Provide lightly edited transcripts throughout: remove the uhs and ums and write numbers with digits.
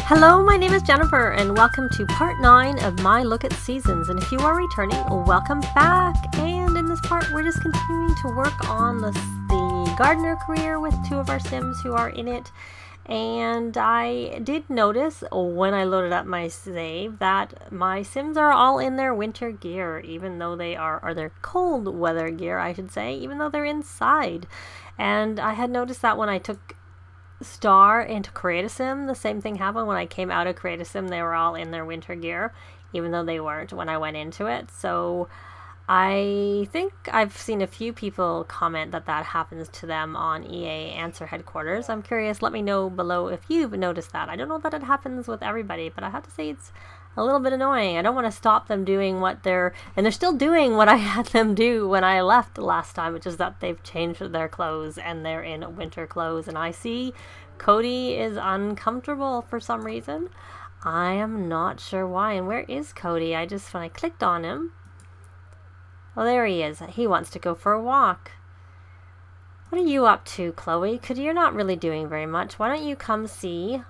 Hello, my name is Jennifer, and welcome to part 9 of my look at seasons. And if you are returning, welcome back. And in this part, we're just continuing to work on the gardener career with 2 of our Sims who are in it. And I did notice when I loaded up my save that my Sims are all in their winter gear, even though they are, or their cold weather gear, I should say, even though they're inside. And I had noticed that when I took Star into Create a Sim, the same thing happened. When I came out of Create a Sim, they were all in their winter gear, even though they weren't when I went into it. So I think I've seen a few people comment that that happens to them on EA Answer Headquarters. I'm curious, let me know below if you've noticed that. I don't know that it happens with everybody, but I have to say it's a little bit annoying. I don't want to stop them doing what they're still doing what I had them do when I left last time, which is that they've changed their clothes and they're in winter clothes. And I see Cody is uncomfortable for some reason. I am not sure why. And where is Cody? When I clicked on him, oh, there he is. He wants to go for a walk. What are you up to, Chloe? You're not really doing very much. Why don't you come see?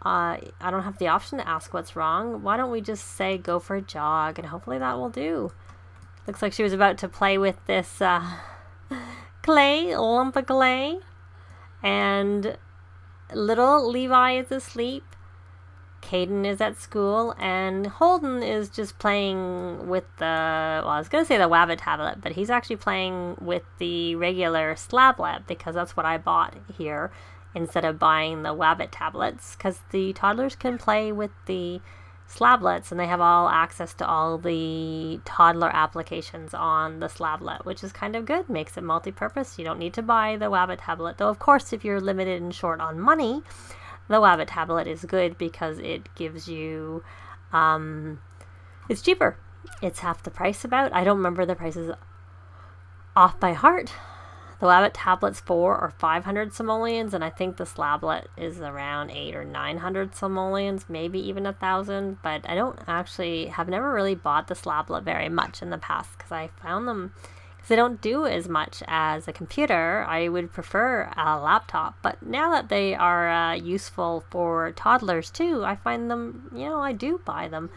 I don't have the option to ask what's wrong. Why don't we just say go for a jog, and hopefully that will do. Looks like she was about to play with this lump of clay. And little Levi is asleep. Caden is at school, and Holden is just playing with I was going to say the Wabbit tablet, but he's actually playing with the regular Slablet, because that's what I bought here instead of buying the Wabbit tablets, because the toddlers can play with the Slablets, and they have all access to all the toddler applications on the Slablet, which is kind of good. Makes it multi-purpose. You don't need to buy the Wabbit tablet, though of course if you're limited and short on money, the Wabbit tablet is good because it gives you, it's cheaper. It's half the price about. I don't remember the prices off by heart. The Wabbit tablet's 400 or 500 simoleons, and I think the Slablet is around 800 or 900 simoleons, maybe even 1,000. But I have never really bought the Slablet very much in the past, because I found them, they don't do as much as a computer. I would prefer a laptop, but now that they are useful for toddlers too, I find them, I do buy them.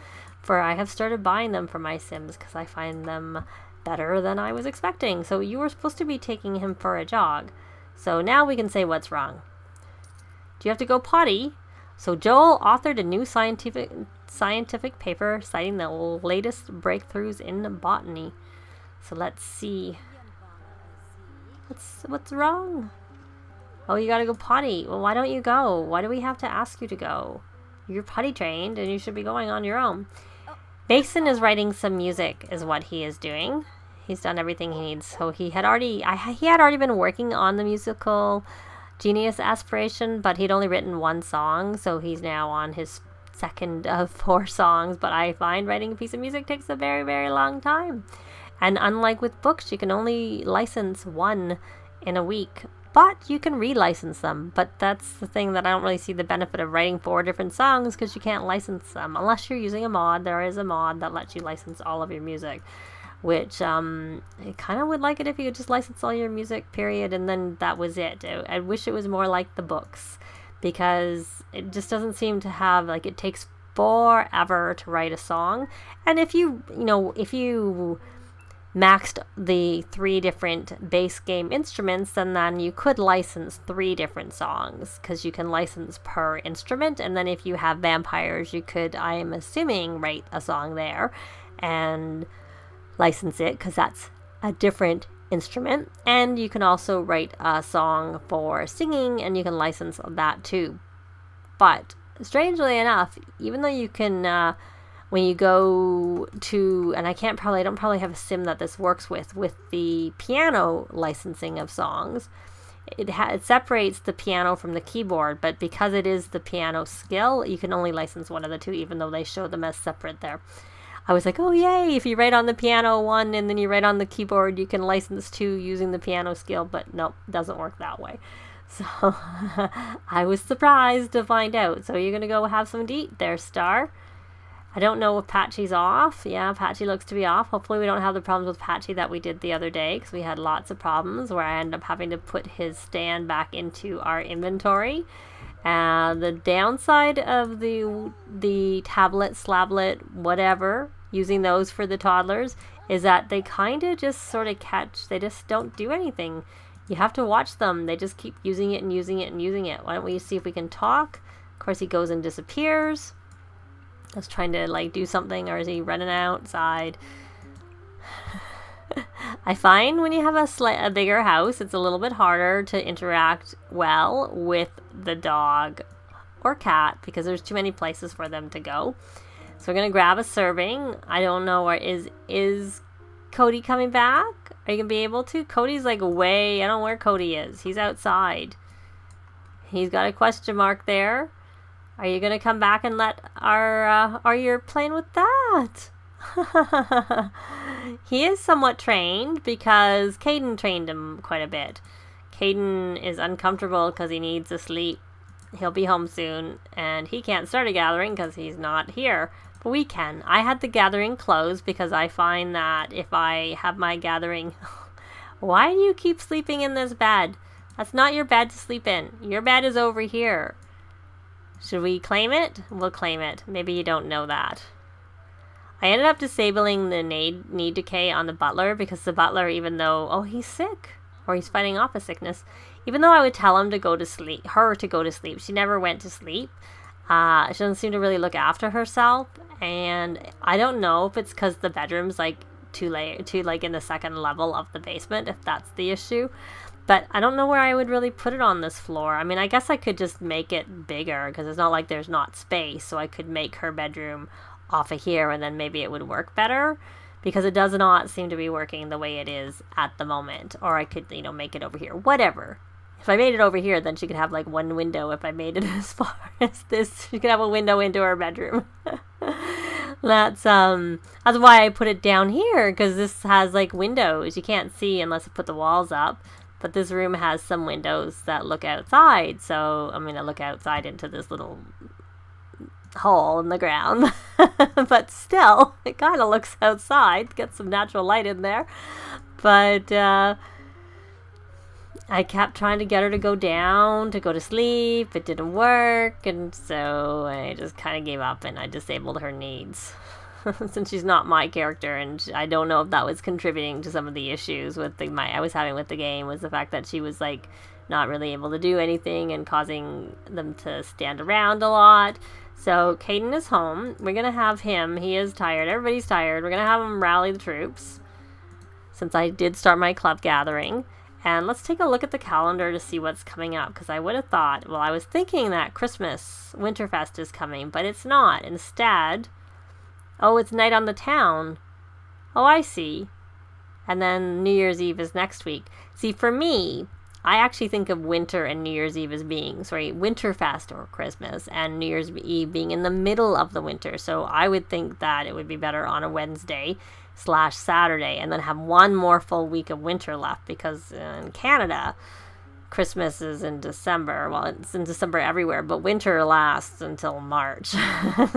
I have started buying them for my Sims because I find them better than I was expecting. So you were supposed to be taking him for a jog. So now we can say what's wrong. Do you have to go potty? So Joel authored a new scientific paper citing the latest breakthroughs in botany. So let's see. What's wrong? Oh, you gotta go potty. Well, why don't you go? Why do we have to ask you to go? You're potty trained and you should be going on your own. Mason is writing some music is what he is doing. He's done everything he needs. So he had already been working on the musical Genius Aspiration, but he'd only written 1 song. So he's now on his second of 4 songs. But I find writing a piece of music takes a very, very long time. And unlike with books, you can only license 1 in a week, but you can relicense them. But that's the thing that I don't really see the benefit of writing 4 different songs, because you can't license them unless you're using a mod. There is a mod that lets you license all of your music, which I kind of would like it if you could just license all your music, period, and then that was it. I wish it was more like the books, because it just doesn't seem to have, it takes forever to write a song. And if you maxed the 3 different base game instruments, and then you could license 3 different songs, because you can license per instrument. And then if you have vampires, you could, I am assuming, write a song there and license it, because that's a different instrument. And you can also write a song for singing, and you can license that too. But strangely enough, even though you can when you go to, and I don't probably have a Sim that this works with the piano licensing of songs, it separates the piano from the keyboard, but because it is the piano skill, you can only license one of the 2, even though they show them as separate there. I was like, oh yay, if you write on the piano 1 and then you write on the keyboard, you can license 2 using the piano skill, but nope, doesn't work that way. So I was surprised to find out. So you're going to go have some to eat there, Star. I don't know if Patchy's off. Yeah, Patchy looks to be off. Hopefully we don't have the problems with Patchy that we did the other day, because we had lots of problems where I ended up having to put his stand back into our inventory. The downside of the tablet, slablet, whatever, using those for the toddlers, is that they kind of just sort of catch. They just don't do anything. You have to watch them. They just keep using it and using it and using it. Why don't we see if we can talk? Of course, he goes and disappears. I was trying to like do something, or is he running outside? I find when you have a bigger house, it's a little bit harder to interact well with the dog or cat because there's too many places for them to go. So we're gonna grab a serving. I don't know where is Cody coming back? Are you gonna be able to? Cody's like away. I don't know where Cody is. He's outside. He's got a question mark there. Are you gonna come back and let our are you playing with that? He is somewhat trained because Caden trained him quite a bit. Caden is uncomfortable because he needs to sleep. He'll be home soon, and he can't start a gathering because he's not here. But we can. I had the gathering closed because I find that if I have my gathering... Why do you keep sleeping in this bed? That's not your bed to sleep in. Your bed is over here. Should we claim it? We'll claim it. Maybe you don't know that. I ended up disabling the need decay on the butler because the butler, even though, oh, he's sick or he's fighting off a sickness, even though I would tell him to go to sleep, her to go to sleep, she never went to sleep. She doesn't seem to really look after herself, and I don't know if it's because the bedroom's like too like in the second level of the basement, if that's the issue. But I don't know where I would really put it on this floor. I mean, I guess I could just make it bigger because it's not like there's not space, so I could make her bedroom off of here and then maybe it would work better because it does not seem to be working the way it is at the moment. Or I could, make it over here. Whatever. If I made it over here, then she could have like one window. If I made it as far as this, she could have a window into her bedroom. That's why I put it down here, because this has like windows. You can't see unless I put the walls up. But this room has some windows that look outside. So I'm going to look outside into this little hole in the ground. But still, it kind of looks outside. Get some natural light in there. But I kept trying to get her to go down, to go to sleep. It didn't work. And so I just kind of gave up and I disabled her needs. Since she's not my character, and I don't know if that was contributing to some of the issues with I was having with the game, was the fact that she was like not really able to do anything and causing them to stand around a lot. So Caden is home. We're gonna have him. He is tired. Everybody's tired. We're gonna have him rally the troops, since I did start my club gathering. And let's take a look at the calendar to see what's coming up, because I would have thought, well, I was thinking that Christmas Winterfest is coming, but it's not. Instead, oh, it's Night on the Town. Oh, I see. And then New Year's Eve is next week. See, for me, I actually think of winter and New Year's Eve as being, Winterfest or Christmas, and New Year's Eve being in the middle of the winter. So I would think that it would be better on a Wednesday/Saturday, and then have one more full week of winter left, because in Canada, Christmas is in December. Well, it's in December everywhere, but winter lasts until March.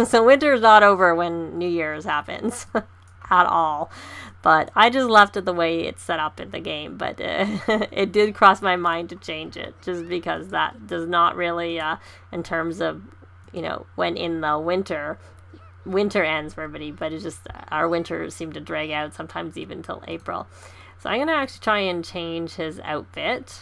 So winter is not over when New Year's happens at all. But I just left it the way it's set up in the game. But it did cross my mind to change it, just because that does not really, in terms of, when in the winter ends for everybody. But it's just, our winters seem to drag out sometimes even till April. So I'm going to actually try and change his outfit.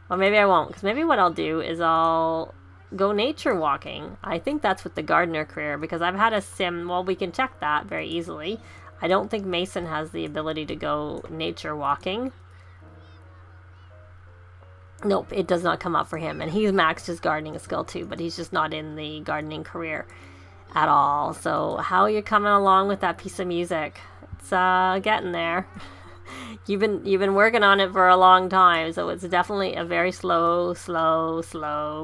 Well, maybe I won't, because maybe what I'll do is I'll go nature walking. I think that's with the gardener career, because I've had a sim. Well, we can check that very easily. I don't think Mason has the ability to go nature walking. Nope, it does not come up for him. And he's maxed his gardening skill too, but he's just not in the gardening career at all. So how are you coming along with that piece of music? It's getting there. You've been working on it for a long time, so it's definitely a very slow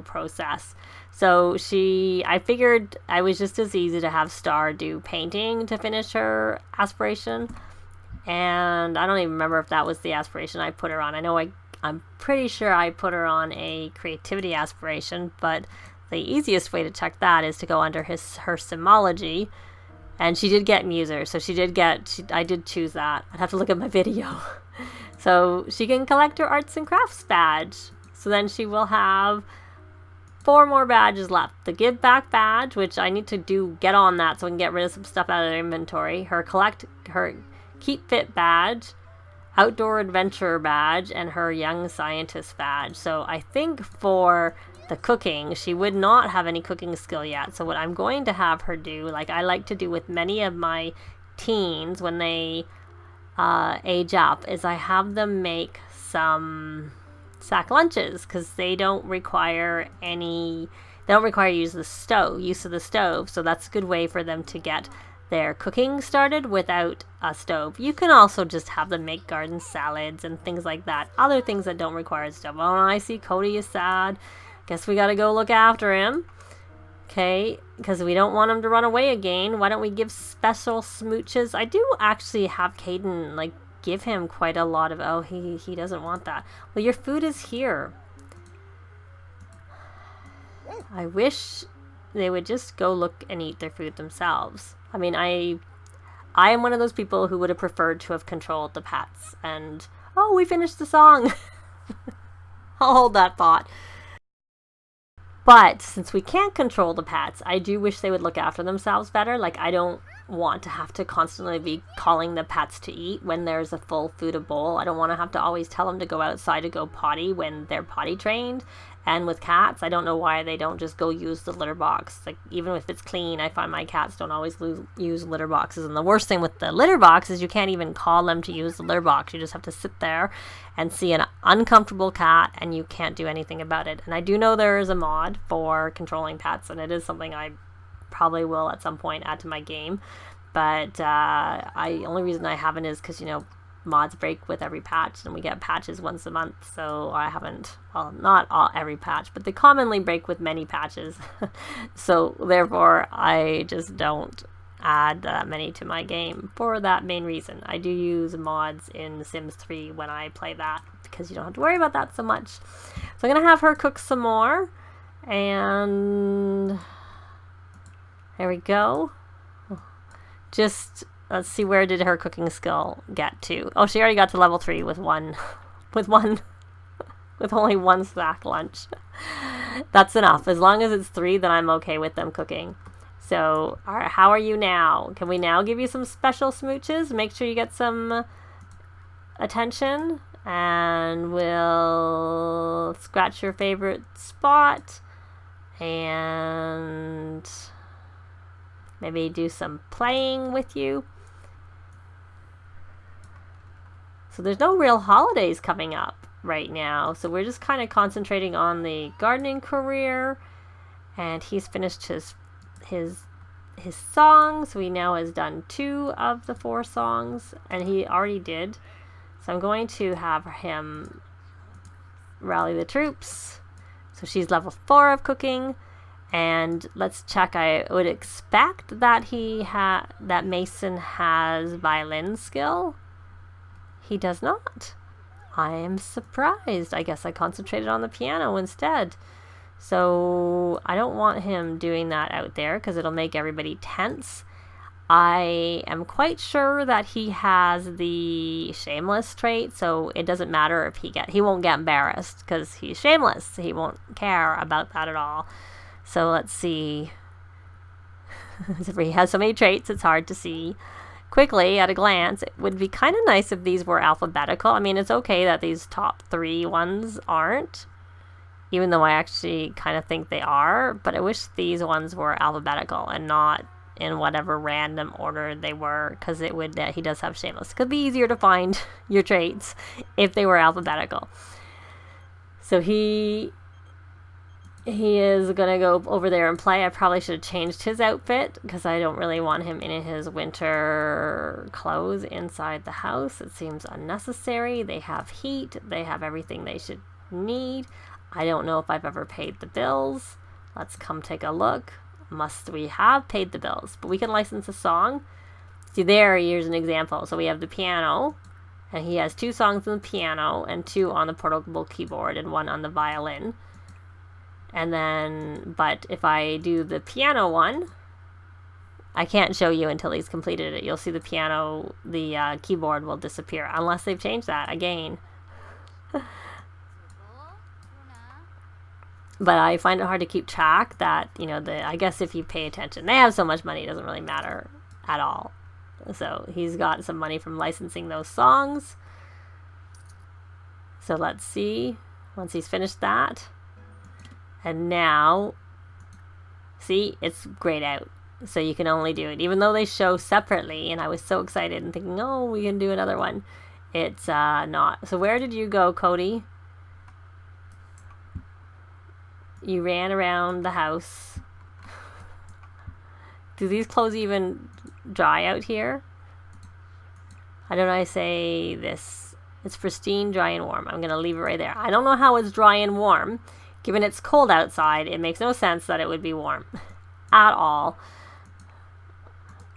process. So I figured I was just as easy to have Star do painting to finish her aspiration. And I don't even remember if that was the aspiration I put her on. I'm pretty sure I put her on a creativity aspiration, but the easiest way to check that is to go under her simology. And she did get Muser, so I did choose that. I'd have to look at my video. So she can collect her arts and crafts badge. So then she will have 4 more badges left. The give back badge, which I need to get on that so I can get rid of some stuff out of their inventory. Her keep fit badge, outdoor adventurer badge, and her young scientist badge. So I think for the cooking, she would not have any cooking skill yet. So what I'm going to have her do, like I like to do with many of my teens when they age up, is I have them make some sack lunches, because they don't require use of the stove, so that's a good way for them to get their cooking started without a stove. You can also just have them make garden salads and things like that, other things that don't require a stove. Oh, I see Cody is sad. Guess we gotta go look after him. Okay, because we don't want him to run away again. Why don't we give special smooches? I do actually have Caden, like, give him quite a lot of... Oh, he doesn't want that. Well, your food is here. I wish they would just go look and eat their food themselves. I mean, I am one of those people who would have preferred to have controlled the pets. And... Oh, we finished the song! I'll hold that thought. But since we can't control the pets, I do wish they would look after themselves better. Like, I don't want to have to constantly be calling the pets to eat when there's a full food bowl. I don't want to have to always tell them to go outside to go potty when they're potty trained. And with cats, I don't know why they don't just go use the litter box. Like, even if it's clean, I find my cats don't always use litter boxes. And the worst thing with the litter box is you can't even call them to use the litter box. You just have to sit there and see an uncomfortable cat, and you can't do anything about it. And I do know there is a mod for controlling pets, and it is something I probably will at some point add to my game. But only reason I haven't is because, you know, mods break with every patch, and we get patches once a month, so I haven't, well, not every patch, but they commonly break with many patches. So therefore I just don't add that many to my game for that main reason. I do use mods in Sims 3 when I play that, because you don't have to worry about that so much. So I'm gonna have her cook some more, and there we go. Just let's see, where did her cooking skill get to? Oh, she already got to level 3 with only one snack lunch. That's enough. As long as it's 3, then I'm okay with them cooking. So, how are you now? Can we now give you some special smooches? Make sure you get some attention, and we'll scratch your favorite spot, and maybe do some playing with you. So there's no real holidays coming up right now, so we're just kind of concentrating on the gardening career, and he's finished his songs. So he now has done 2 of the 4 songs, and he already did. So I'm going to have him rally the troops. So she's level 4 of cooking, and let's check. I would expect that that Mason has violin skill. He does not. I am surprised. I guess I concentrated on the piano instead. So I don't want him doing that out there, because it'll make everybody tense. I am quite sure that he has the shameless trait, so it doesn't matter if he won't get embarrassed, because he's shameless. He won't care about that at all. So let's see. He has so many traits, it's hard to see quickly at a glance. It would be kind of nice if these were alphabetical. I mean, it's okay that these top 3 ones aren't, even though I actually kind of think they are, but I wish these ones were alphabetical and not in whatever random order they were, because he does have shameless. It could be easier to find your traits if they were alphabetical. So he is gonna go over there and play. I probably should have changed his outfit, because I don't really want him in his winter clothes inside the house. It seems unnecessary. They have heat. They have everything they should need. I don't know if I've ever paid the bills. Let's come take a look. We have paid the bills, but we can license a song. See, here's an example. So we have the piano, and he has 2 songs on the piano and 2 on the portable keyboard and 1 on the violin. And then, but if I do the piano one, I can't show you until he's completed it. You'll see the piano, the keyboard will disappear, unless they've changed that again. But I find it hard to keep track that, you know, I guess if you pay attention, they have so much money, it doesn't really matter at all. So he's got some money from licensing those songs. So let's see, once he's finished that. And now, see, it's grayed out. So you can only do it, even though they show separately. And I was so excited and thinking, oh, we can do another one. It's not. So where did you go, Cody? You ran around the house. Do these clothes even dry out here? I don't know how I say this. It's pristine, dry, and warm. I'm going to leave it right there. I don't know how it's dry and warm. Given it's cold outside, it makes no sense that it would be warm at all.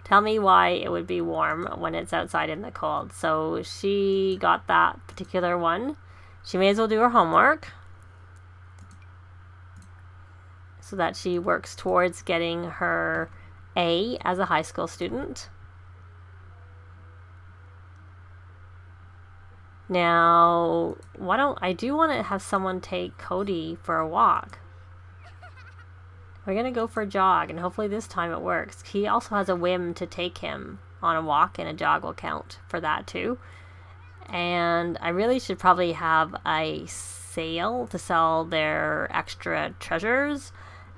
Tell me why it would be warm when it's outside in the cold. So she got that particular one. She may as well do her homework so that she works towards getting her A as a high school student. Now, I do want to have someone take Cody for a walk. We're going to go for a jog, and hopefully this time it works. He also has a whim to take him on a walk, and a jog will count for that too. And I really should probably have a sale to sell their extra treasures,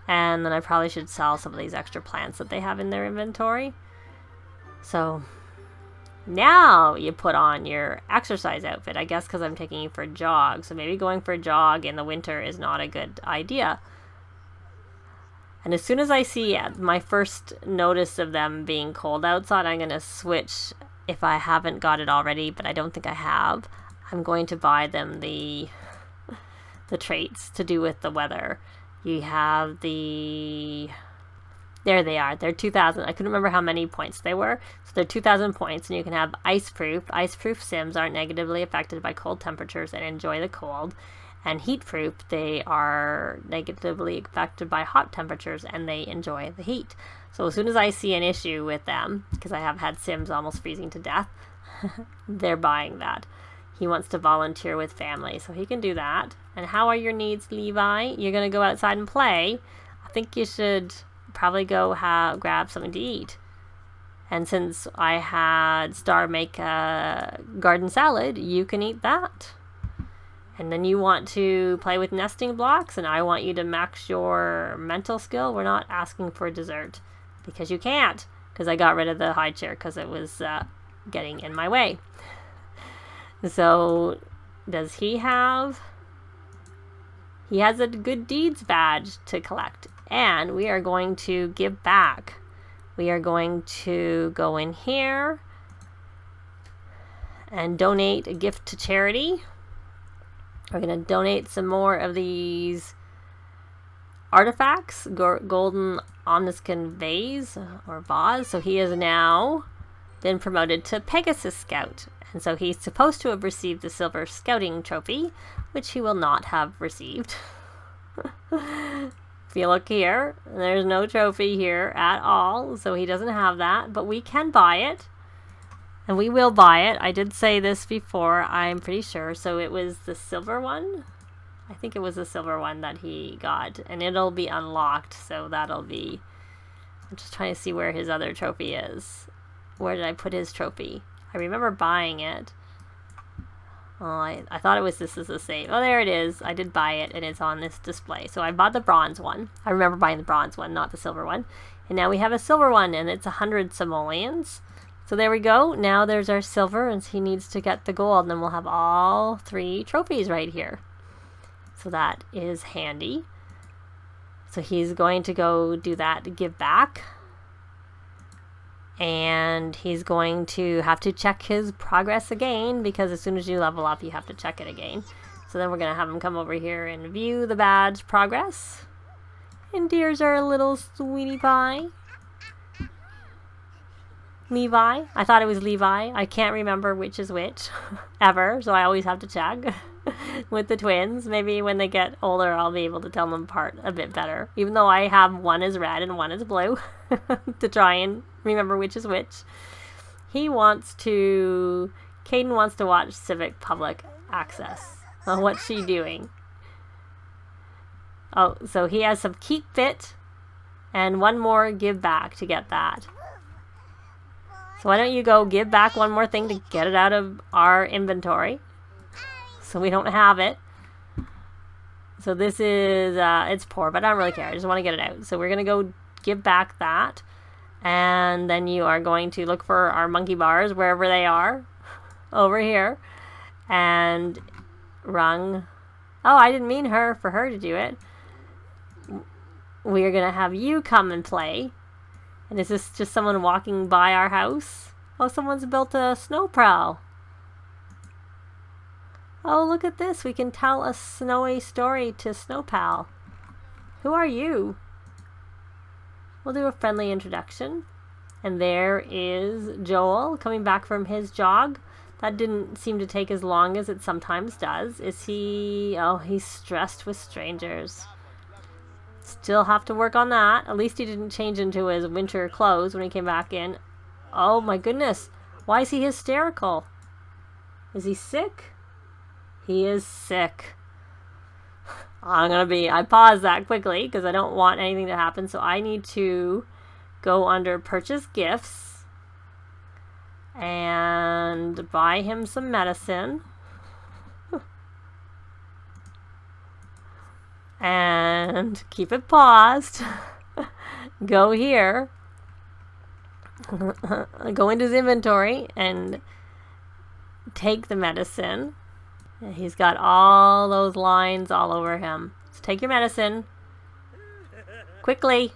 and then I probably should sell some of these extra plants that they have in their inventory. So now you put on your exercise outfit, I guess, because I'm taking you for a jog. So maybe going for a jog in the winter is not a good idea. And as soon as I see my first notice of them being cold outside, I'm going to switch, if I haven't got it already, but I don't think I have. I'm going to buy them the traits to do with the weather. You have there they are. They're 2,000. I couldn't remember how many points they were. So they're 2,000 points, and you can have ice-proof. Ice-proof Sims aren't negatively affected by cold temperatures and enjoy the cold. And heat-proof, they are negatively affected by hot temperatures and they enjoy the heat. So as soon as I see an issue with them, because I have had Sims almost freezing to death, they're buying that. He wants to volunteer with family, so he can do that. And how are your needs, Levi? You're going to go outside and play. I think you should probably go grab something to eat. And since I had Star make a garden salad, you can eat that. And then you want to play with nesting blocks, and I want you to max your mental skill. We're not asking for dessert because you can't, because I got rid of the high chair because it was getting in my way. So does he have... He has a good deeds badge to collect, and we are going to give back. We are going to go in here and donate a gift to charity. We're going to donate some more of these artifacts, golden omniscient vase or vase. So he has now been promoted to Pegasus Scout. And so he's supposed to have received the silver scouting trophy, which he will not have received. If you look here, there's no trophy here at all. So he doesn't have that, but we can buy it. And we will buy it. I did say this before, I'm pretty sure. So it was the silver one. I think it was the silver one that he got. And it'll be unlocked, so that'll be... I'm just trying to see where his other trophy is. Where did I put his trophy? I remember buying it. Oh, I thought this is a save. Oh, there it is. I did buy it, and it's on this display. So I bought the bronze one. I remember buying the bronze one, not the silver one. And now we have a silver one, and it's 100 simoleons. So there we go. Now there's our silver, and he needs to get the gold, and then we'll have all 3 trophies right here. So that is handy. So he's going to go do that to give back. And he's going to have to check his progress again, because as soon as you level up, you have to check it again. So then we're going to have him come over here and view the badge progress. And here's our little sweetie pie. Levi. I thought it was Levi. I can't remember which is which ever, so I always have to check with the twins. Maybe when they get older, I'll be able to tell them apart a bit better, even though I have one is red and one is blue to try and remember which is which. Caden wants to watch Civic Public Access. Well, what's she doing? Oh, so he has some keep fit and one more give back to get that. So why don't you go give back one more thing to get it out of our inventory so we don't have it. So this is, it's poor, but I don't really care. I just want to get it out. So we're going to go give back that. And then you are going to look for our monkey bars wherever they are. Over here. And rung. Oh, I didn't mean for her to do it. We are going to have you come and play. And is this just someone walking by our house? Oh, someone's built a snow prow. Oh, look at this. We can tell a snowy story to Snow Pal. Who are you? We'll do a friendly introduction. And there is Joel coming back from his jog. That didn't seem to take as long as it sometimes does. Is he... Oh, he's stressed with strangers. Still have to work on that. At least he didn't change into his winter clothes when he came back in. Oh my goodness. Why is he hysterical? Is he sick? He is sick. I paused that quickly because I don't want anything to happen. So I need to go under purchase gifts and buy him some medicine. And keep it paused. Go here. Go into his inventory and take the medicine. He's got all those lines all over him. So take your medicine. Quickly.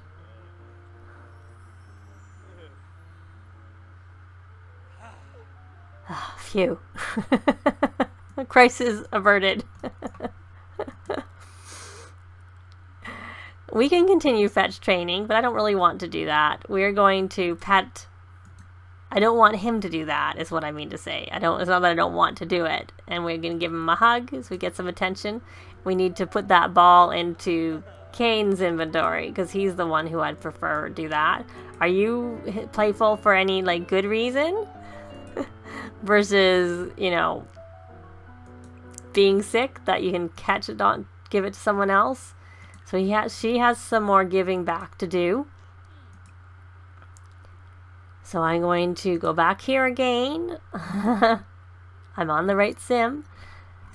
Oh, phew. Crisis averted. We can continue fetch training, but I don't really want to do that. We're going to pet... I don't want him to do that, is what I mean to say. It's not that I don't want to do it. And we're going to give him a hug so we get some attention. We need to put that ball into Kane's inventory, because he's the one who I'd prefer do that. Are you playful for any, like, good reason? Versus, you know, being sick that you can catch it on, give it to someone else. So she has some more giving back to do. So I'm going to go back here again. I'm on the right sim.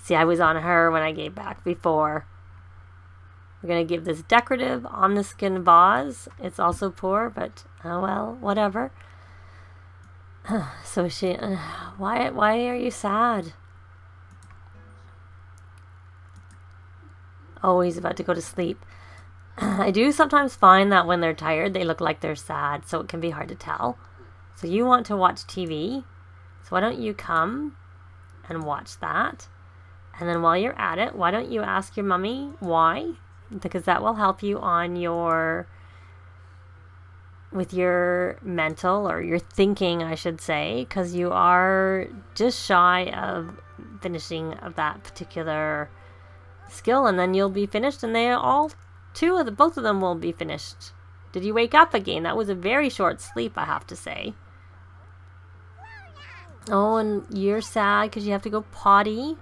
See, I was on her when I gave back before. We're going to give this decorative on the skin vase. It's also poor, but oh well, whatever. So she, why are you sad? Oh, he's about to go to sleep. I do sometimes find that when they're tired, they look like they're sad, so it can be hard to tell. So you want to watch TV, so why don't you come and watch that? And then while you're at it, why don't you ask your mommy why? Because that will help you on with your mental, or your thinking, I should say, because you are just shy of finishing of that particular skill, and then you'll be finished, and both of them will be finished. Did you wake up again? That was a very short sleep, I have to say. Oh, and you're sad because you have to go potty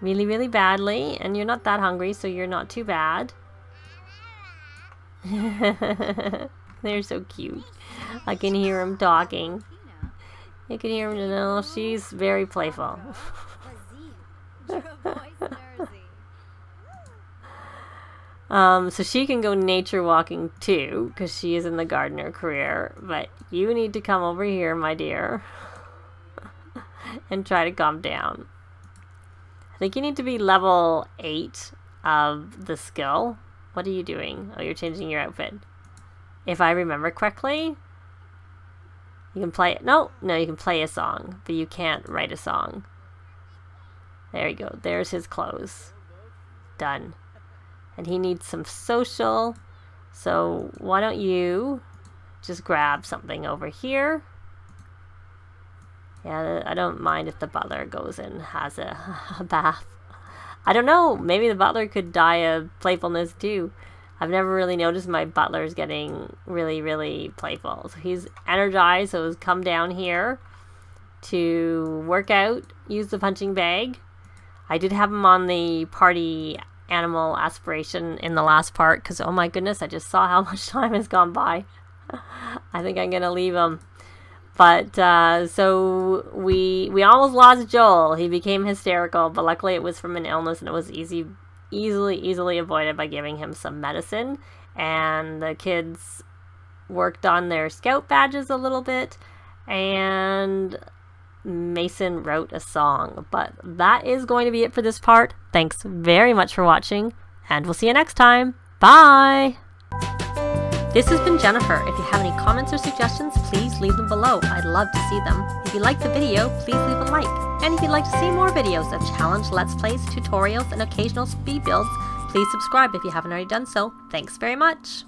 really, really badly, and you're not that hungry, so you're not too bad. They're so cute. I can hear him talking. I can hear him know she's very playful. So she can go nature walking too, because she is in the gardener career, but you need to come over here, my dear, and try to calm down. I think you need to be level 8 of the skill. What are you doing? Oh, you're changing your outfit. If I remember correctly, you can play... No, you can play a song, but you can't write a song. There you go. There's his clothes. Done. And he needs some social. So why don't you just grab something over here. Yeah, I don't mind if the butler goes and has a bath. I don't know. Maybe the butler could die of playfulness too. I've never really noticed my butler's getting really, really playful. So he's energized, so he's come down here to work out, use the punching bag. I did have him on the party animal aspiration in the last part because, oh my goodness, I just saw how much time has gone by. I think I'm going to leave him. But so we almost lost Joel. He became hysterical, but luckily it was from an illness, and it was easily avoided by giving him some medicine. And the kids worked on their scout badges a little bit, and Mason wrote a song. But that is going to be it for this part. Thanks very much for watching, and we'll see you next time. Bye! This has been Jennifer. If you have any comments or suggestions, please leave them below. I'd love to see them. If you liked the video, please leave a like. And if you'd like to see more videos of challenge, let's plays, tutorials, and occasional speed builds, please subscribe if you haven't already done so. Thanks very much!